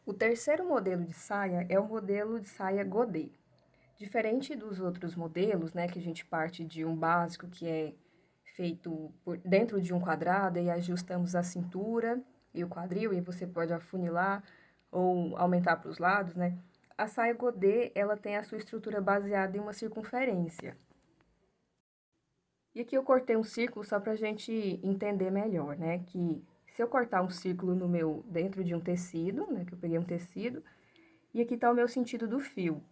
O terceiro modelo de saia é o modelo de saia godê. Diferente dos outros modelos, né, que a gente parte de um básico que é feito dentro de um quadrado e ajustamos a cintura e o quadril e você pode afunilar ou aumentar para os lados, né? A saia godê, ela tem a sua estrutura baseada em uma circunferência. E aqui eu cortei um círculo só para a gente entender melhor, né? Que se eu cortar um círculo no meu, dentro de um tecido, né? Que eu peguei um tecido, e aqui está o meu sentido do fio.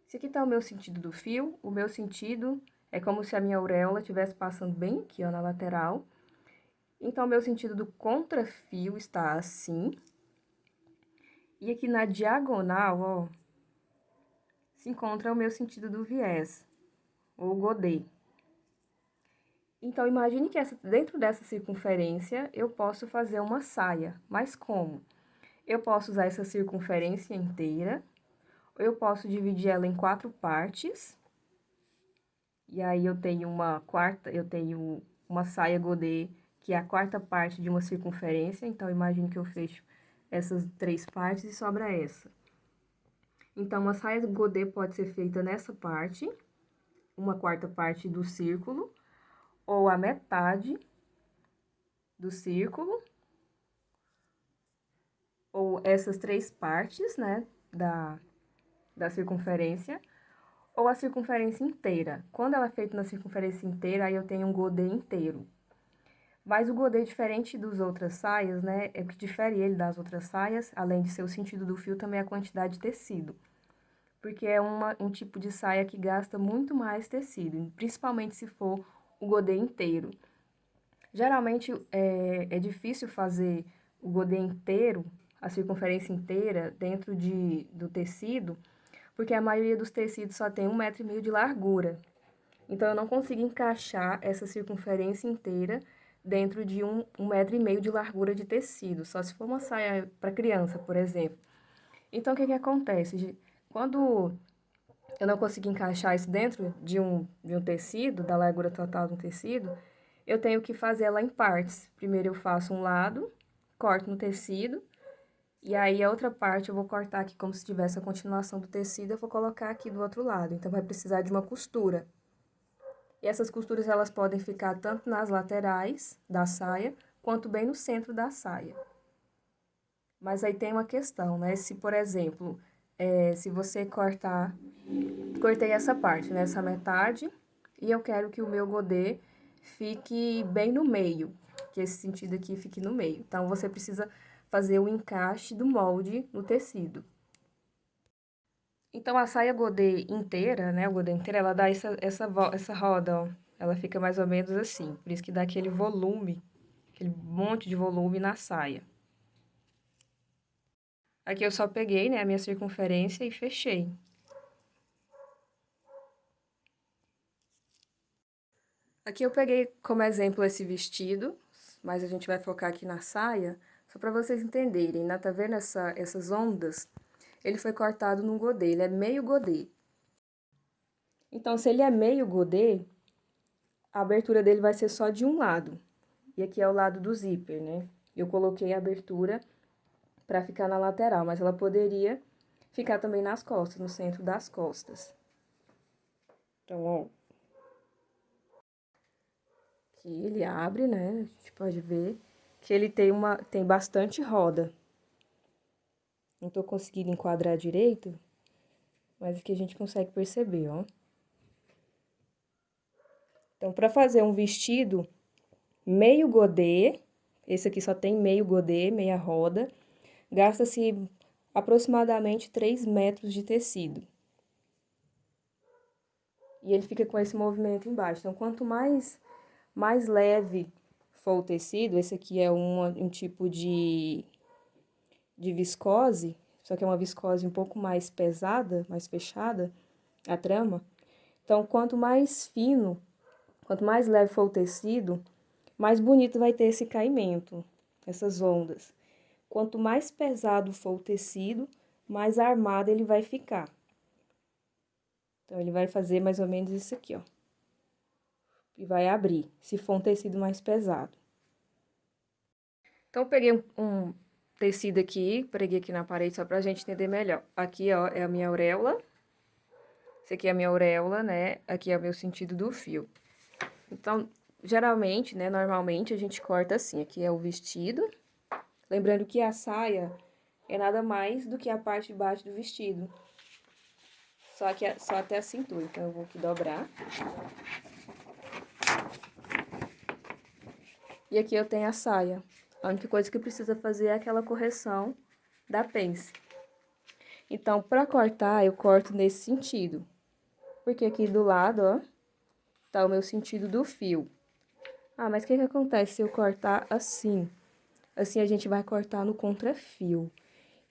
Se aqui está o meu sentido do fio, o meu sentido é como se a minha auréola estivesse passando bem aqui, ó, na lateral. Então, o meu sentido do contrafio está assim. E aqui na diagonal, ó, se encontra o meu sentido do viés, ou godê. Então, imagine que dentro dessa circunferência, eu posso fazer uma saia. Mas como? Eu posso usar essa circunferência inteira, ou eu posso dividir ela em 4 partes. E aí, eu tenho uma saia godê, que é a quarta parte de uma circunferência. Então, imagine que eu fecho essas 3 partes e sobra essa. Então, uma saia godê pode ser feita nessa parte, uma quarta parte do círculo, ou a metade do círculo, ou essas 3 partes, né, da circunferência, ou a circunferência inteira. Quando ela é feita na circunferência inteira, aí eu tenho um godê inteiro. Mas o godê, diferente das outras saias, né, o que difere ele das outras saias, além de ser o sentido do fio, também é a quantidade de tecido. Porque é um tipo de saia que gasta muito mais tecido, principalmente se for o godê inteiro. Geralmente, é difícil fazer o godê inteiro, a circunferência inteira, dentro do tecido, porque a maioria dos tecidos só tem 1,5 m de largura. Então, eu não consigo encaixar essa circunferência inteira dentro de 1,5 m de largura de tecido, só se for uma saia para criança, por exemplo. Então, o que que acontece? Quando eu não consigo encaixar isso dentro de um tecido, da largura total de um tecido, eu tenho que fazer ela em partes. Primeiro eu faço um lado, corto no tecido, e aí a outra parte eu vou cortar aqui como se tivesse a continuação do tecido, eu vou colocar aqui do outro lado. Então, vai precisar de uma costura. E essas costuras, elas podem ficar tanto nas laterais da saia, quanto bem no centro da saia. Mas aí tem uma questão, né? Se, por exemplo, se você cortei essa parte, né? Essa metade, e eu quero que o meu godê fique bem no meio, que esse sentido aqui fique no meio. Então, você precisa fazer o encaixe do molde no tecido. Então, a saia godê inteira, né? O godê inteira, ela dá essa roda, ó. Ela fica mais ou menos assim. Por isso que dá aquele volume, aquele monte de volume na saia. Aqui eu só peguei, né, a minha circunferência e fechei. Aqui eu peguei como exemplo esse vestido, mas a gente vai focar aqui na saia, só para vocês entenderem, né? Tá vendo essas ondas? Ele foi cortado num godê, ele é meio godê. Então, se ele é meio godê, a abertura dele vai ser só de um lado. E aqui é o lado do zíper, né? Eu coloquei a abertura para ficar na lateral, mas ela poderia ficar também nas costas, no centro das costas. Então, ó. Aqui ele abre, né? A gente pode ver que ele tem bastante roda. Não tô conseguindo enquadrar direito, mas aqui a gente consegue perceber, ó. Então, para fazer um vestido meio godê, esse aqui só tem meio godê, meia roda, gasta-se aproximadamente 3 metros de tecido. E ele fica com esse movimento embaixo. Então, quanto mais leve for o tecido, esse aqui é um tipo de viscose, só que é uma viscose um pouco mais pesada, mais fechada, a trama. Então, quanto mais fino, quanto mais leve for o tecido, mais bonito vai ter esse caimento, essas ondas. Quanto mais pesado for o tecido, mais armado ele vai ficar. Então, ele vai fazer mais ou menos isso aqui, ó. E vai abrir, se for um tecido mais pesado. Então, eu peguei tecido aqui, preguei aqui na parede só pra gente entender melhor. Aqui, ó, é a minha auréola. Esse aqui é a minha auréola, né? Aqui é o meu sentido do fio. Então, geralmente, né, normalmente a gente corta assim. Aqui é o vestido. Lembrando que a saia é nada mais do que a parte de baixo do vestido. Só até a cintura. Então, eu vou aqui dobrar. E aqui eu tenho a saia. A única coisa que precisa fazer é aquela correção da pence. Então, pra cortar, eu corto nesse sentido. Porque aqui do lado, ó, tá o meu sentido do fio. Ah, mas o que que acontece se eu cortar assim? Assim a gente vai cortar no contrafio.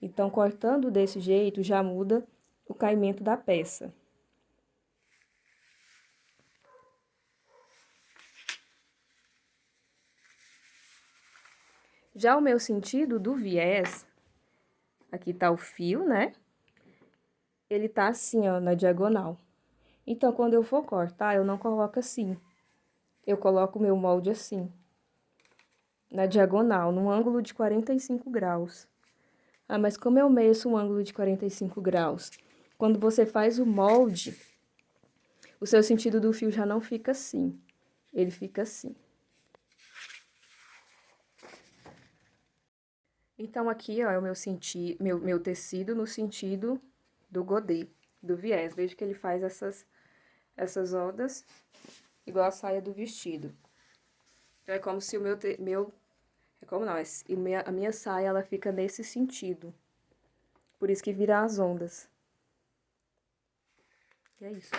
Então, cortando desse jeito, já muda o caimento da peça. Já o meu sentido do viés, aqui tá o fio, né? Ele tá assim, ó, na diagonal. Então, quando eu for cortar, eu não coloco assim. Eu coloco o meu molde assim, na diagonal, num ângulo de 45 graus. Ah, mas como eu meço um ângulo de 45 graus? Quando você faz o molde, o seu sentido do fio já não fica assim. Ele fica assim. Então, aqui, ó, é o meu tecido no sentido do godê, do viés. Veja que ele faz essas ondas igual a saia do vestido. Então, é como se o é como não, a minha saia, ela fica nesse sentido. Por isso que vira as ondas. E é isso.